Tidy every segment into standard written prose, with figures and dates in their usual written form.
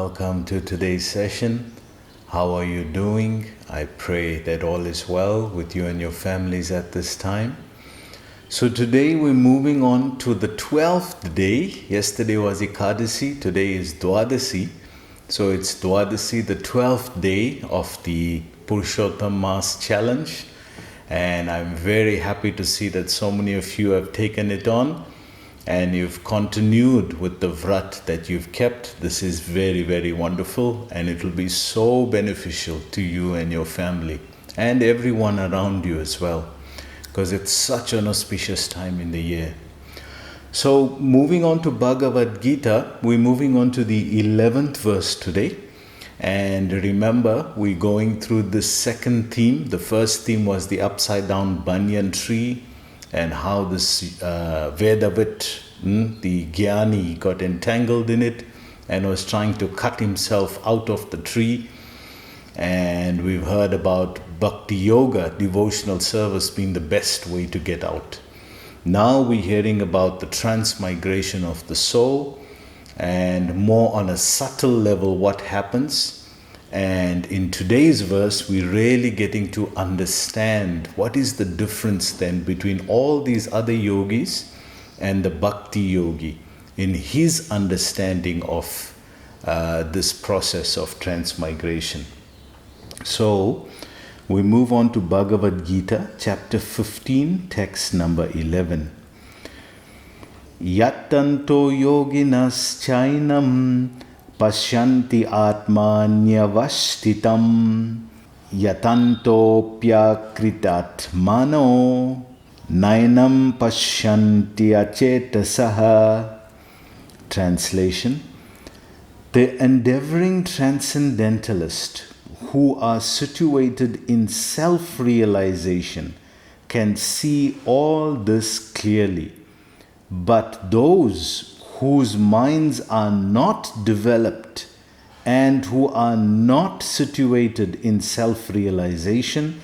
welcome to today's session. How are you doing? I pray that all is well with you and your families at this time. So today we're moving on to the 12th day. Yesterday was Ekadasi, today is Dwadasi. So it's Dwadasi, the 12th day of the Purushottam Mass Challenge. And I'm very happy to see that so many of you have taken it on and you've continued with the vrat that you've kept. This is very, very wonderful, and it will be so beneficial to you and your family and everyone around you as well, because it's such an auspicious time in the year. So moving on to Bhagavad Gita, we're moving on to the 11th verse today. And remember, we're going through the second theme. The first theme was the upside down banyan tree, and how this Vedavit, the Jnani, got entangled in it and was trying to cut himself out of the tree. And we've heard about Bhakti Yoga, devotional service, being the best way to get out. Now we're hearing about the transmigration of the soul, and more on a subtle level what happens. And in today's verse, we're really getting to understand what is the difference then between all these other yogis and the Bhakti yogi in his understanding of this process of transmigration. So we move on to Bhagavad Gita, chapter 15, text number 11. Yattanto yoginas chainam Pashyanti atmanyavashtitam yatantopyakritat mano nainam pashyanti achetasaha. Translation: the endeavoring transcendentalist who are situated in self-realization can see all this clearly, but those whose minds are not developed and who are not situated in self-realization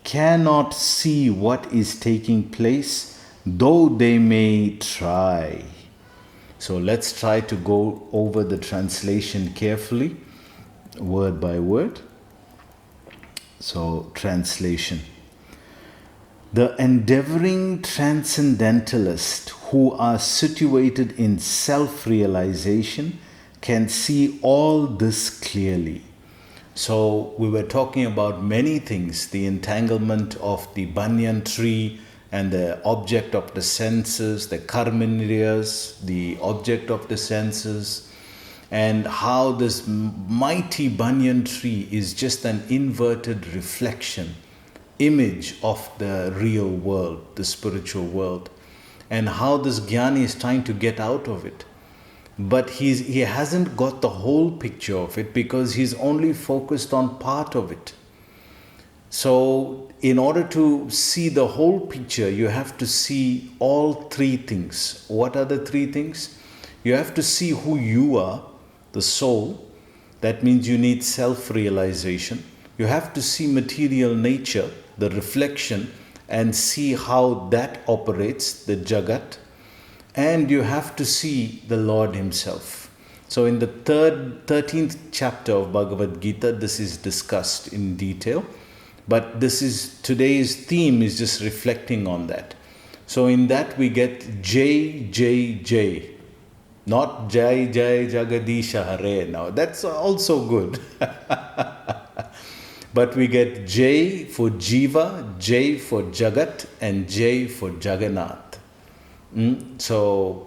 cannot see what is taking place, though they may try. So let's try to go over the translation carefully, word by word. So, translation. The endeavoring transcendentalist who are situated in self-realization can see all this clearly. So we were talking about many things, the entanglement of the banyan tree and the object of the senses, the karmendriyas, the object of the senses, and how this mighty banyan tree is just an inverted reflection, image of the real world, the spiritual world, and how this Jnani is trying to get out of it. But he hasn't got the whole picture of it because he's only focused on part of it. So in order to see the whole picture, you have to see all three things. What are the three things? You have to see who you are, the soul. That means you need self-realization. You have to see material nature, the reflection, and see how that operates, the Jagat. And you have to see the Lord Himself. So in the 13th chapter of Bhagavad Gita, this is discussed in detail. But today's theme is just reflecting on that. So in that we get Jai, Jai, Jai. Not Jai, Jai, Jagadisha Hare. Now that's also good. But we get J for Jiva, J for Jagat, and J for Jagannath. So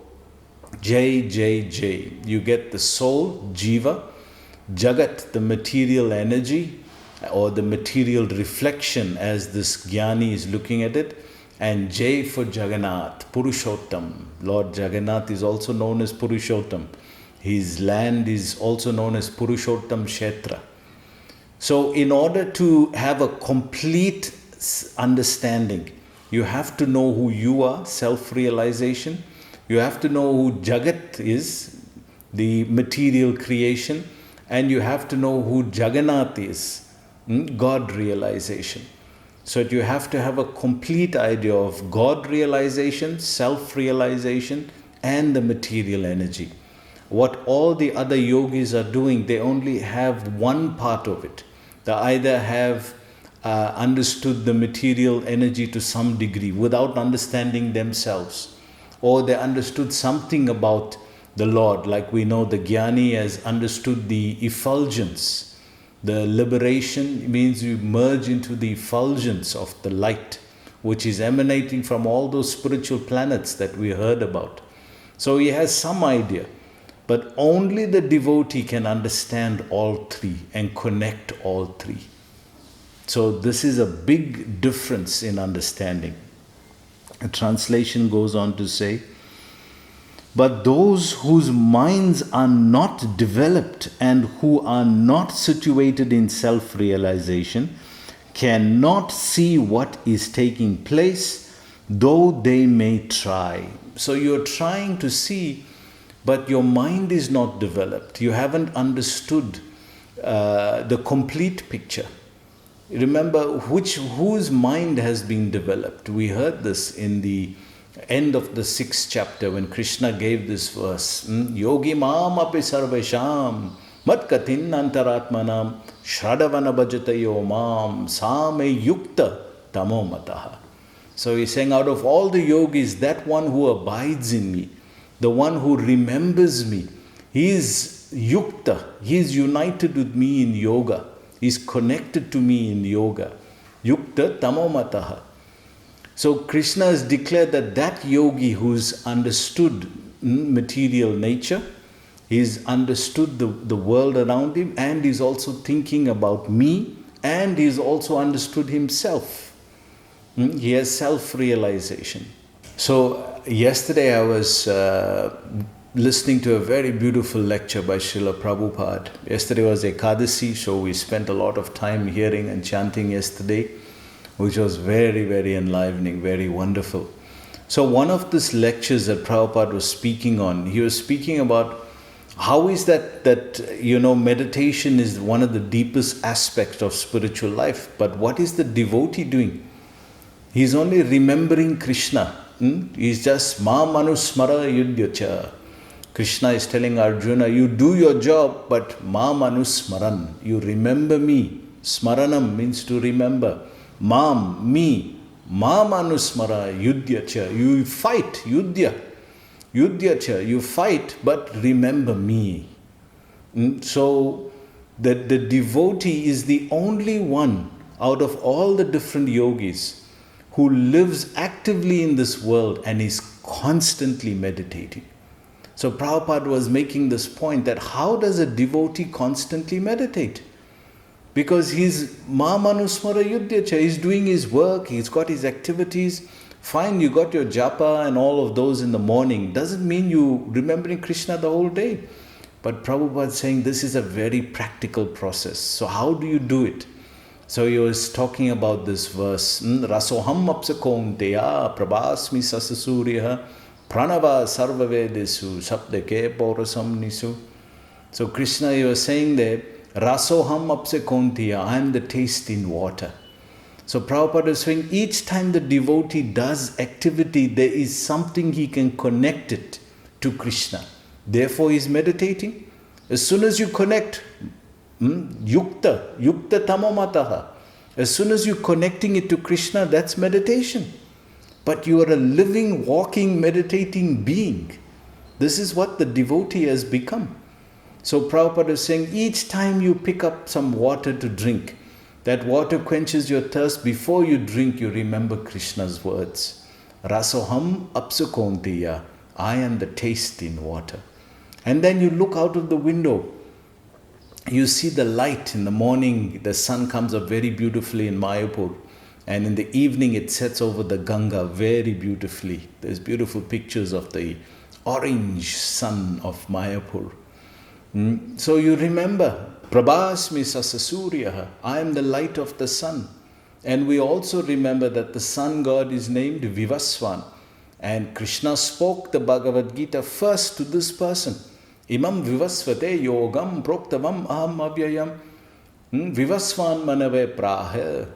J, J, J. You get the soul, Jiva, Jagat, the material energy or the material reflection as this Jnani is looking at it, and J for Jagannath, Purushottam. Lord Jagannath is also known as Purushottam. His land is also known as Purushottam Kshetra. So in order to have a complete understanding, you have to know who you are, self-realization. You have to know who Jagat is, the material creation. And you have to know who Jagannath is, God realization. So you have to have a complete idea of God realization, self-realization, and the material energy. what all the other yogis are doing, they only have one part of it. They either have understood the material energy to some degree without understanding themselves, or they understood something about the Lord, like we know the Jnani has understood the effulgence. The liberation means you merge into the effulgence of the light, which is emanating from all those spiritual planets that we heard about. So he has some idea, but only the devotee can understand all three and connect all three. So this is a big difference in understanding. A translation goes on to say, but those whose minds are not developed and who are not situated in self-realization cannot see what is taking place, though they may try. So you're trying to see, but your mind is not developed. You haven't understood the complete picture. Remember, whose mind has been developed? We heard this in the end of the 6th chapter when Krishna gave this verse. Yogi mam api sarvesham mat katin antaratmanam shradavana bhajatayo mam same yukta tamo mataha. So he's saying, out of all the yogis, that one who abides in me, the one who remembers me, he is yukta, he is united with me in yoga, he is connected to me in yoga. Yukta tamo mataha. So Krishna has declared that yogi who's understood material nature, he's understood the world around him, and he's also thinking about me, and he's also understood himself. He has self-realization. So yesterday I was listening to a very beautiful lecture by Srila Prabhupada. Yesterday was Ekadasi, so we spent a lot of time hearing and chanting yesterday, which was very, very enlivening, very wonderful. So one of these lectures that Prabhupada was speaking on, he was speaking about how is that meditation is one of the deepest aspects of spiritual life, but what is the devotee doing? He's only remembering Krishna. He's just ma manusmara yudhyacha. Krishna is telling Arjuna, you do your job, but ma manusmaran, you remember me. Smaranam means to remember. Mam, me, ma manusmara yudhyacha, you fight, yudhyacha, you fight, but remember me. So the devotee is the only one out of all the different yogis who lives actively in this world and is constantly meditating. So Prabhupada was making this point that how does a devotee constantly meditate? Because he's ma manusmara yudhyacha, he's doing his work, he's got his activities. Fine, you got your japa and all of those in the morning. Doesn't mean you remembering Krishna the whole day. But Prabhupada is saying this is a very practical process. So how do you do it? So he was talking about this verse. Rasoham apsakonteya prabhasmi sasasurya pranava sarvavedesu sapdeke porasam nisu. So Krishna, he was saying there, Rasoham apsakonteya, I am the taste in water. So Prabhupada is saying each time the devotee does activity, there is something he can connect it to Krishna. Therefore he is meditating. As soon as you connect, yukta tamomataha. As soon as you're connecting it to Krishna, that's meditation. But you are a living, walking, meditating being. This is what the devotee has become. So Prabhupada is saying each time you pick up some water to drink, that water quenches your thirst. Before you drink, you remember Krishna's words. Rasoham apsukontiya, I am the taste in water. And then you look out of the window. You see the light in the morning. The sun comes up very beautifully in Mayapur. And in the evening, it sets over the Ganga very beautifully. There's beautiful pictures of the orange sun of Mayapur. So you remember, Prabhasmi sasasurya, I am the light of the sun. And we also remember that the sun god is named Vivaswan. And Krishna spoke the Bhagavad Gita first to this person. Imam vivasvate yogam proktavam aham avyayam. Vivasvan manave prahe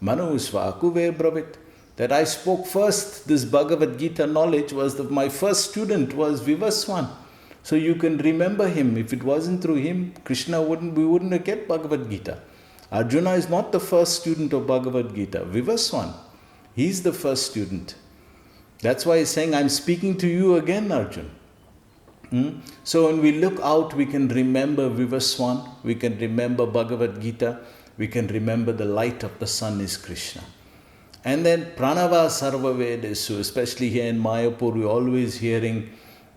manusvakuve bravit. That I spoke first, this Bhagavad Gita knowledge was that my first student was Vivasvan. So you can remember him. If it wasn't through him, we wouldn't have get Bhagavad Gita. Arjuna is not the first student of Bhagavad Gita. Vivaswan, he's the first student. That's why he's saying, I'm speaking to you again, Arjun. So when we look out, we can remember Vivaswan, we can remember Bhagavad Gita, we can remember the light of the sun is Krishna. And then Pranava Sarva Vedesu, especially here in Mayapur, we're always hearing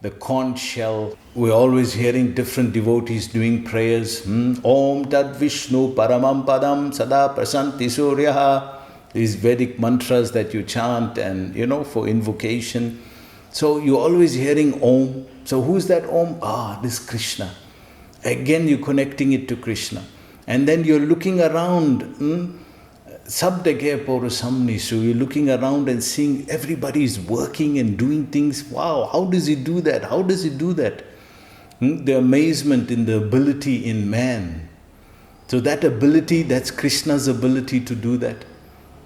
the conch shell. We're always hearing different devotees doing prayers. Om Tad Vishnu Paramam Padam Sada Prasanti Suryaha. These Vedic mantras that you chant and, for invocation. So you're always hearing Om. So who's that Om? This Krishna. Again, you're connecting it to Krishna. And then you're looking around. Sabdage Porosamnisu, you're looking around and seeing everybody is working and doing things. Wow, how does he do that? How does he do that? The amazement in the ability in man. So that ability, that's Krishna's ability to do that.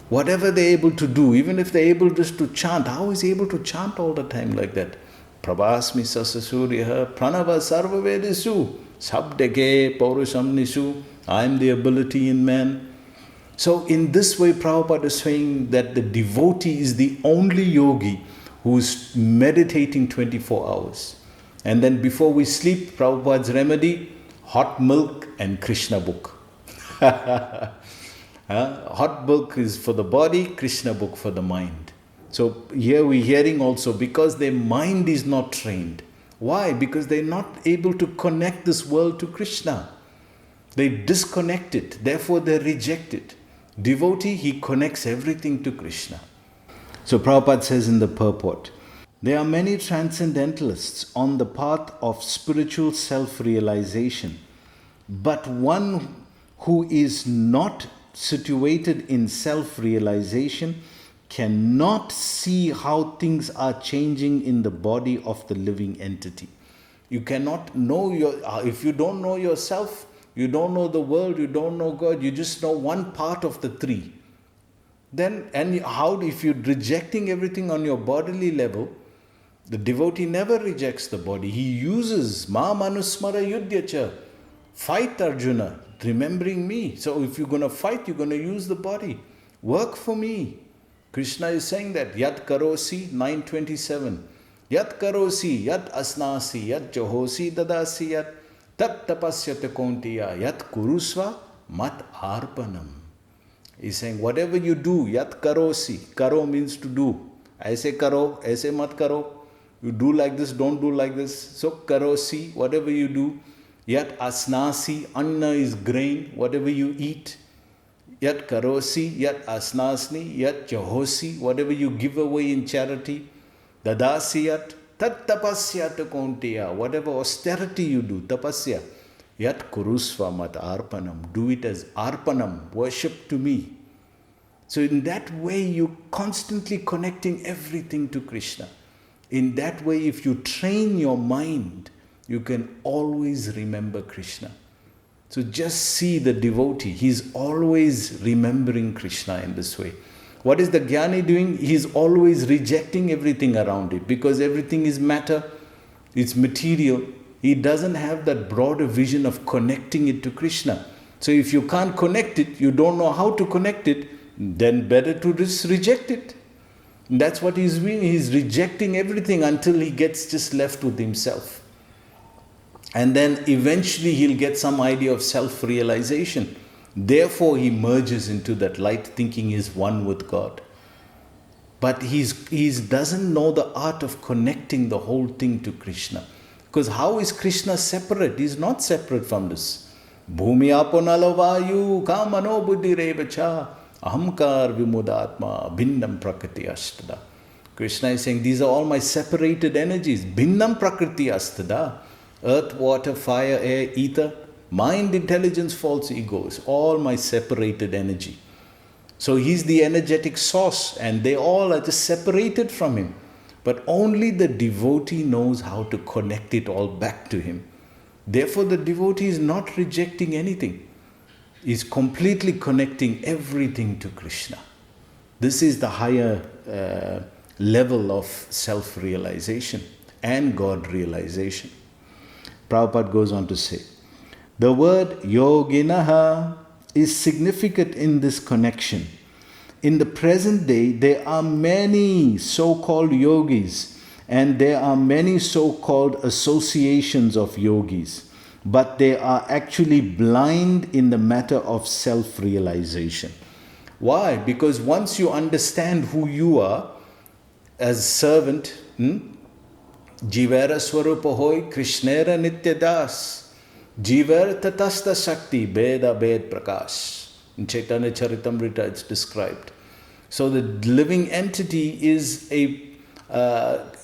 Whatever they're able to do, even if they're able just to chant, how is he able to chant all the time like that? Prabhasmi Sasasurya Pranava Sarva Vedesu Sabdage Porosamnisu. I am the ability in man. So in this way, Prabhupada is saying that the devotee is the only yogi who is meditating 24 hours. And then before we sleep, Prabhupada's remedy, hot milk and Krishna book. Hot milk is for the body, Krishna book for the mind. So here we're hearing also, because their mind is not trained. Why? Because they're not able to connect this world to Krishna. They disconnect it, therefore they reject it. Devotee, he connects everything to Krishna. So Prabhupada says in the purport, there are many transcendentalists on the path of spiritual self-realization, but one who is not situated in self-realization cannot see how things are changing in the body of the living entity. You cannot know if you don't know yourself, you don't know the world, you don't know God, you just know one part of the three. Then, if you're rejecting everything on your bodily level, the devotee never rejects the body. He uses Ma Manusmara Yudhyacha. Fight, Arjuna, remembering me. So if you're going to fight, you're going to use the body. Work for me. Krishna is saying that. Yat Karosi, 9:27. Yat Karosi, Yat Asnasi, Yat Johosi, Dadasi, Yat Tat Tapasyata Kontiya, Yat Kurusva, Mat Arpanam. He's saying, whatever you do, Yat Karosi. Karo means to do. Aise karo, aise mat karo. You do like this, don't do like this. So karosi, whatever you do. Yat asnasi, anna is grain, whatever you eat. Yat karosi, yat asnasni, yat jahosi, whatever you give away in charity. Dadasi yat tat tapasya to kontiya, whatever austerity you do, tapasya. Yat kurusva mat arpanam, do it as arpanam, worship to me. So in that way, you're constantly connecting everything to Krishna. In that way, if you train your mind, you can always remember Krishna. So just see the devotee. He's always remembering Krishna in this way. What is the Jnani doing? He's always rejecting everything around it because everything is matter, it's material. He doesn't have that broader vision of connecting it to Krishna. So if you can't connect it, you don't know how to connect it, then better to just reject it. And that's what he's doing. He's rejecting everything until he gets just left with himself. And then eventually he'll get some idea of self-realization. Therefore he merges into that light, thinking he's one with God. But he doesn't know the art of connecting the whole thing to Krishna. Because how is Krishna separate? He's not separate from this. Bhumi aponalavayu kamano buddhi revacha ahamkar vimudatma bhinnam prakriti astada. Krishna is saying, these are all my separated energies. Bhinnam prakriti astada. Earth, water, fire, air, ether, mind, intelligence, false egos, all my separated energy. So he's the energetic source and they all are just separated from him. But only the devotee knows how to connect it all back to him. Therefore the devotee is not rejecting anything. He's completely connecting everything to Krishna. This is the higher level of self-realization and God realization. Prabhupada goes on to say, the word yoginaha is significant in this connection. In the present day, there are many so-called yogis and there are many so-called associations of yogis, but they are actually blind in the matter of self-realization. Why? Because once you understand who you are as servant, Jivera Swarupa Hoy Krishnera Nityadas, Jiver Tatasta Shakti Beda Bed Prakash. In Chaitanya Charitamrita it's described. So the living entity is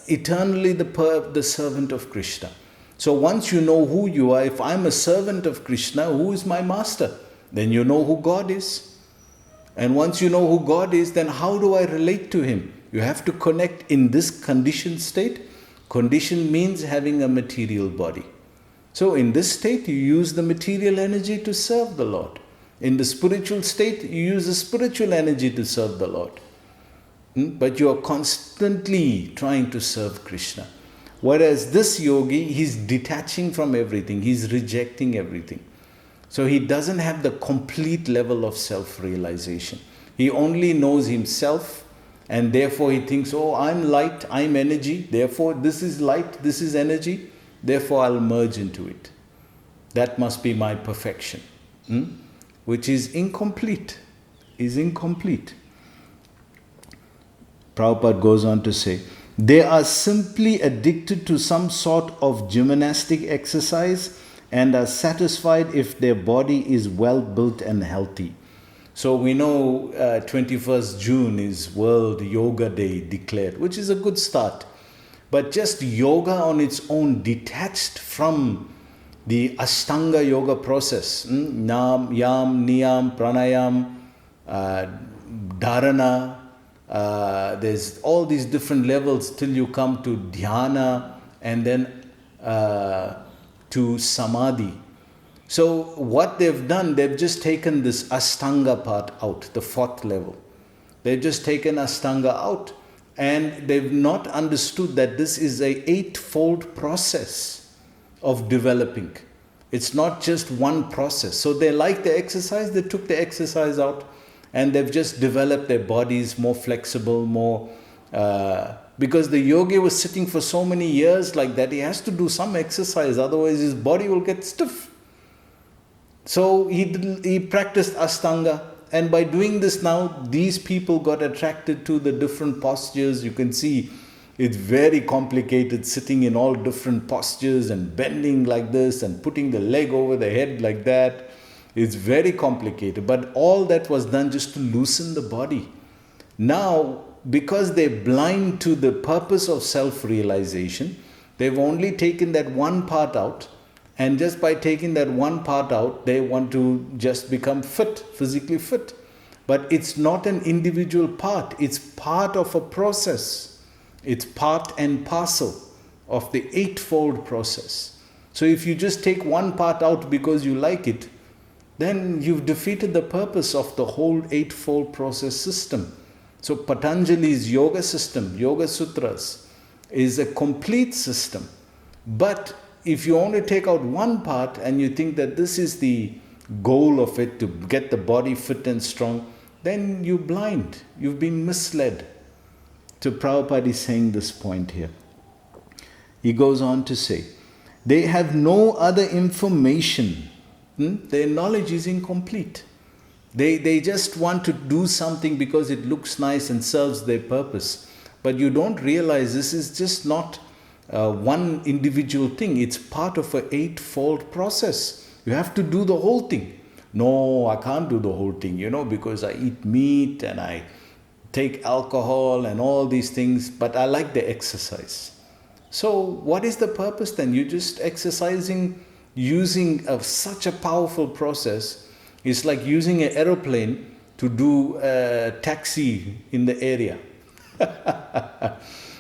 eternally the servant of Krishna. So once you know who you are, if I'm a servant of Krishna, who is my master? Then you know who God is. And once you know who God is, then how do I relate to Him? You have to connect in this conditioned state. Condition means having a material body. So in this state, you use the material energy to serve the Lord. In the spiritual state, you use the spiritual energy to serve the Lord. But you are constantly trying to serve Krishna. Whereas this yogi, he's detaching from everything. He's rejecting everything. So he doesn't have the complete level of self-realization. He only knows himself, and therefore he thinks, oh, I'm light, I'm energy. Therefore, this is light, this is energy. Therefore, I'll merge into it. That must be my perfection. Which is incomplete. Prabhupada goes on to say, they are simply addicted to some sort of gymnastic exercise and are satisfied if their body is well built and healthy. So we know 21st June is World Yoga Day declared, which is a good start. But just yoga on its own, detached from the Ashtanga yoga process, Nam, Yam, Niyam, Pranayam, Dharana, there's all these different levels till you come to Dhyana and then to Samadhi. So what they've done, they've just taken this Ashtanga part out, the fourth level. They've just taken Ashtanga out and they've not understood that this is a eightfold process of developing. It's not just one process. So they like the exercise, they took the exercise out and they've just developed their bodies more flexible, more... because the yogi was sitting for so many years like that, he has to do some exercise, otherwise his body will get stiff. So he practiced Ashtanga, and by doing this now, these people got attracted to the different postures. You can see it's very complicated, sitting in all different postures and bending like this and putting the leg over the head like that. It's very complicated, but all that was done just to loosen the body. Now, because they're blind to the purpose of self-realization, they've only taken that one part out, and just by taking that one part out, they want to just become fit, physically fit. But it's not an individual part, it's part of a process. It's part and parcel of the eightfold process. So if you just take one part out because you like it, then you've defeated the purpose of the whole eightfold process system. So Patanjali's yoga system, Yoga Sutras, is a complete system. But if you only take out one part and you think that this is the goal of it, to get the body fit and strong, then you're blind. You've been misled. So Prabhupada is saying this point here. He goes on to say, they have no other information. Their knowledge is incomplete. They just want to do something because it looks nice and serves their purpose. But you don't realize this is just not one individual thing. It's part of an eightfold process. You have to do the whole thing. No, I can't do the whole thing, because I eat meat and I take alcohol and all these things, but I like the exercise. So what is the purpose then? You're just exercising using such a powerful process. It's like using an aeroplane to do a taxi in the area.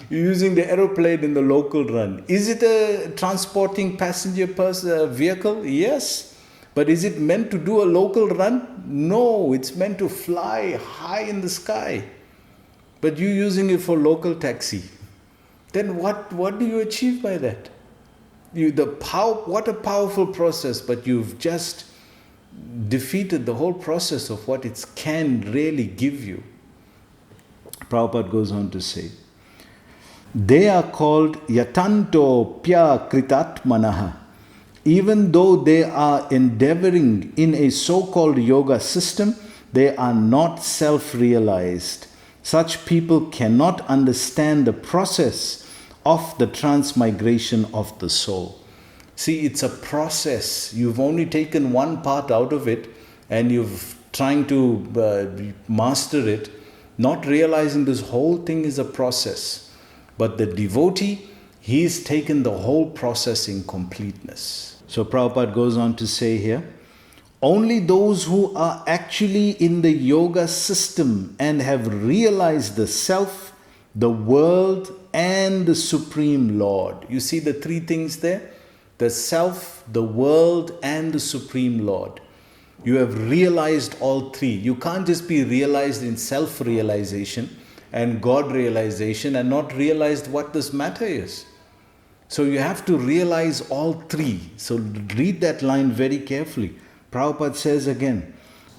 You're using the aeroplane in the local run. Is it a transporting passenger vehicle? Yes. But is it meant to do a local run? No, it's meant to fly high in the sky. But you're using it for local taxi. Then what do you achieve by that? What a powerful process, but you've just defeated the whole process of what it can really give you. Prabhupada goes on to say, they are called yatanto pya kritatmanaha. Even though they are endeavoring in a so-called yoga system, they are not self-realized. Such people cannot understand the process of the transmigration of the soul. See, it's a process. You've only taken one part out of it and you've trying to master it, not realizing this whole thing is a process. But the devotee, he's taken the whole process in completeness. So Prabhupada goes on to say here, only those who are actually in the yoga system and have realized the self, the world, and the Supreme Lord. You see the three things there? The self, the world, and the Supreme Lord. You have realized all three. You can't just be realized in self-realization and God realization and not realized what this matter is. So you have to realize all three. So read that line very carefully. Prabhupada says again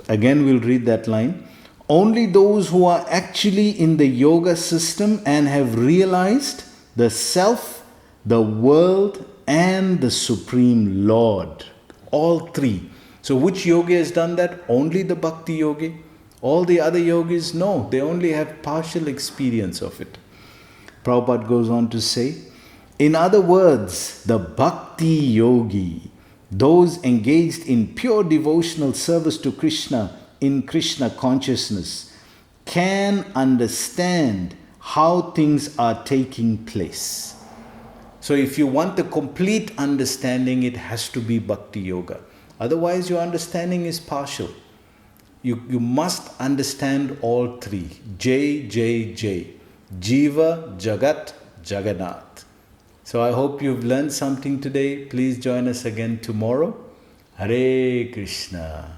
we'll read that line. Only those who are actually in the yoga system and have realized the self, the world, and the Supreme Lord. All three. So which yogi has done that? Only the Bhakti yogi. All the other yogis, no, they only have partial experience of it. Prabhupada goes on to say, in other words, the Bhakti yogi, those engaged in pure devotional service to Krishna in Krishna consciousness, can understand how things are taking place. So if you want the complete understanding, it has to be Bhakti Yoga. Otherwise, your understanding is partial. You must understand all three. Jai, Jai, Jai. Jiva, Jagat, Jagannath. So I hope you've learned something today. Please join us again tomorrow. Hare Krishna.